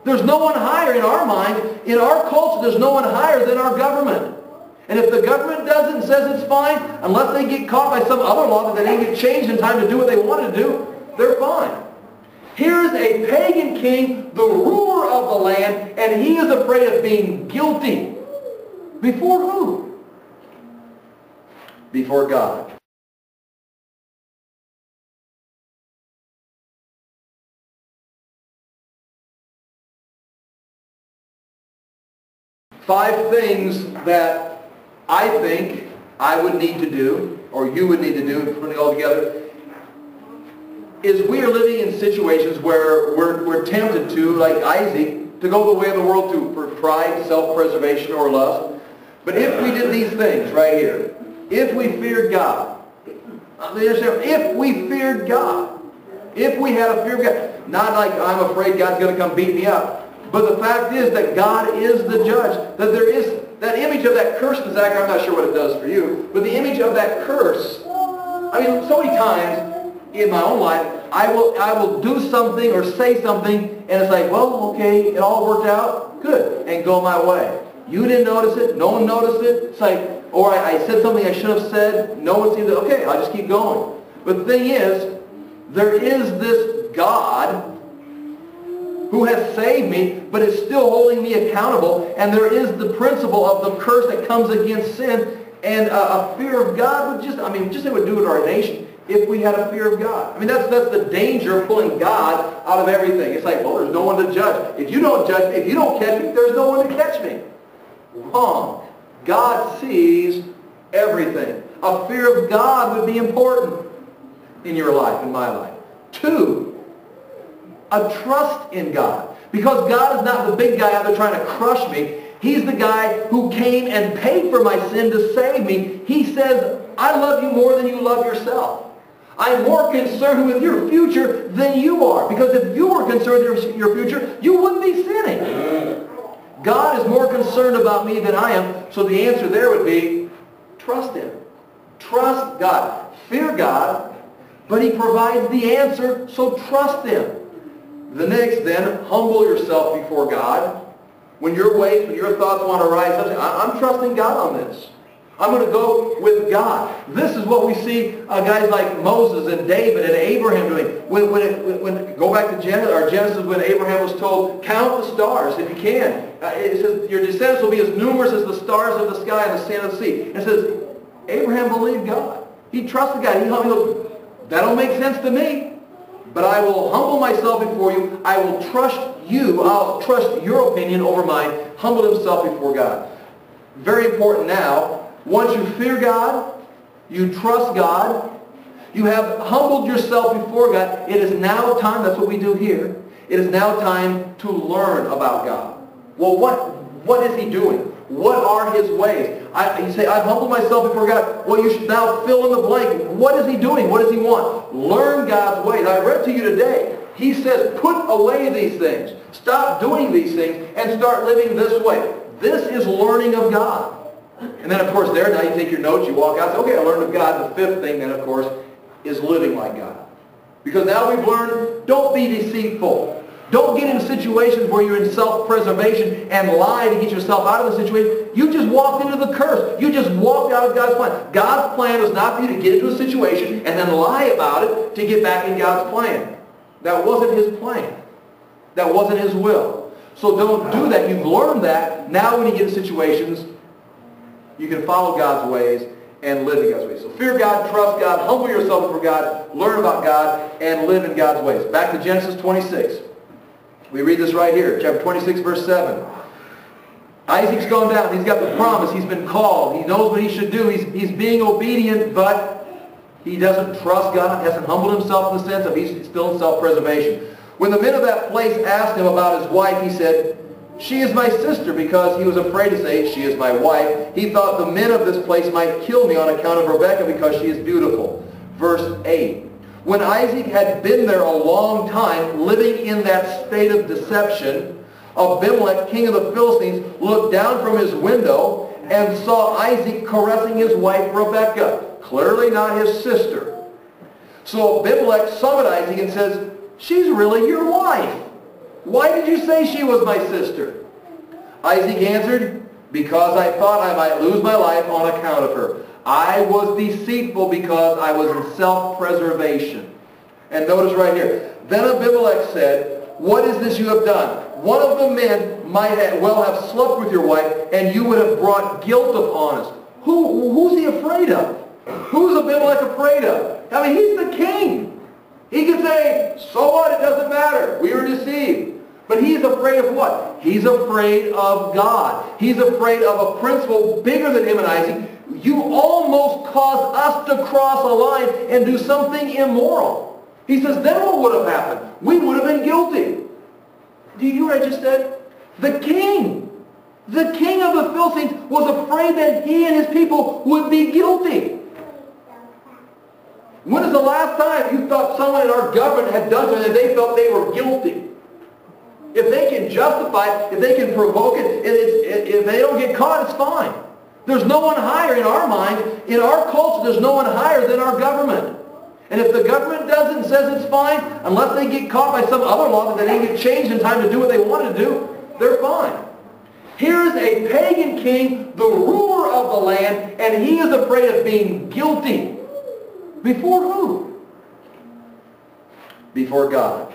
There's no one higher in our mind. In our culture, there's no one higher than our government. And if the government does it and says it's fine, unless they get caught by some other law that they didn't get changed in time to do what they wanted to do, they're fine. Here's a pagan king, the ruler of the land, and he is afraid of being guilty. Before who? Before God. Five things that I think I would need to do, or you would need to do, putting it all together, is we are living in situations where we're tempted to, like Isaac, to go the way of the world for pride, self-preservation, or lust. But if we did these things right here, if we feared God, if we feared God, if we had a fear of God, not like I'm afraid God's going to come beat me up, but the fact is that God is the judge, that there is that image of that curse in Zachary. I'm not sure what it does for you, but the image of that curse, I mean, so many times in my own life, I will do something or say something, and it's like, well, okay, it all worked out, good, and go my way. You didn't notice it, no one noticed it. It's like, or I said something I should have said, no one seemed to, okay, I'll just keep going. But the thing is, there is this God who has saved me, but is still holding me accountable, and there is the principle of the curse that comes against sin, and a fear of God would just, I mean, just it would do it to our nation if we had a fear of God. I mean, that's the danger of pulling God out of everything. It's like, well, there's no one to judge. If you don't judge, if you don't catch me, there's no one to catch me. Wrong. God sees everything. A fear of God would be important in your life, in my life. Two, a trust in God. Because God is not the big guy out there trying to crush me. He's the guy who came and paid for my sin to save me. He says, I love you more than you love yourself. I'm more concerned with your future than you are. Because if you were concerned with your future, you wouldn't be sinning. God is more concerned about me than I am. So the answer there would be, trust Him. Trust God. Fear God, but He provides the answer, so trust Him. The next, then, humble yourself before God. When your ways, when your thoughts want to rise up, I'm trusting God on this. I'm going to go with God. This is what we see guys like Moses and David and Abraham doing. When go back to Genesis, when Abraham was told, count the stars if you can. It says, your descendants will be as numerous as the stars of the sky and the sand of the sea. And it says, Abraham believed God. He trusted God. He goes, that don't make sense to me. But I will humble myself before you. I will trust you. I'll trust your opinion over mine. Humble himself before God. Very important now. Once you fear God, you trust God, you have humbled yourself before God, it is now time, that's what we do here, it is now time to learn about God. Well, what is He doing? What are His ways? You say, I've humbled myself before God. Well, you should now fill in the blank. What is He doing? What does He want? Learn God's ways. I read to you today, He says, put away these things. Stop doing these things and start living this way. This is learning of God. And then, of course, now you take your notes, you walk out, say, okay, I learned of God. The fifth thing then, of course, is living like God. Because now we've learned, don't be deceitful. Don't get in situations where you're in self-preservation and lie to get yourself out of the situation. You just walked into the curse. You just walked out of God's plan. God's plan was not for you to get into a situation and then lie about it to get back in God's plan. That wasn't His plan. That wasn't His will. So don't do that. You've learned that. Now when you get in situations, you can follow God's ways and live in God's ways. So fear God, trust God, humble yourself before God, learn about God, and live in God's ways. Back to Genesis 26. We read this right here, chapter 26, verse 7. Isaac's gone down. He's got the promise. He's been called. He knows what he should do. He's being obedient, but he doesn't trust God, hasn't humbled himself in the sense of he's still in self-preservation. When the men of that place asked him about his wife, he said, she is my sister, because he was afraid to say, she is my wife. He thought the men of this place might kill me on account of Rebekah because she is beautiful. Verse 8. When Isaac had been there a long time, living in that state of deception, Abimelech, king of the Philistines, looked down from his window and saw Isaac caressing his wife Rebekah, clearly not his sister. So Abimelech summoned Isaac and says, she's really your wife. Why did you say she was my sister? Isaac answered, because I thought I might lose my life on account of her. I was deceitful because I was in self-preservation. And notice right here, then Abimelech said, what is this you have done? One of the men might well have slept with your wife, and you would have brought guilt upon us. Who's he afraid of? Who's Abimelech afraid of? I mean, he's the king. He could say, so what? It doesn't matter. We were deceived. But he's afraid of what? He's afraid of God. He's afraid of a principle bigger than him and Isaac. You almost caused us to cross a line and do something immoral. He says, then what would have happened? We would have been guilty. Do you hear what I just said? The king of the Philistines was afraid that he and his people would be guilty. When is the last time you thought someone in our government had done something that they felt they were guilty? If they can justify it, if they can provoke it, if they don't get caught, it's fine. There's no one higher in our mind. In our culture, there's no one higher than our government. And if the government does it and says it's fine, unless they get caught by some other law that they didn't get changed in time to do what they wanted to do, they're fine. Here's a pagan king, the ruler of the land, and he is afraid of being guilty. Before who? Before God.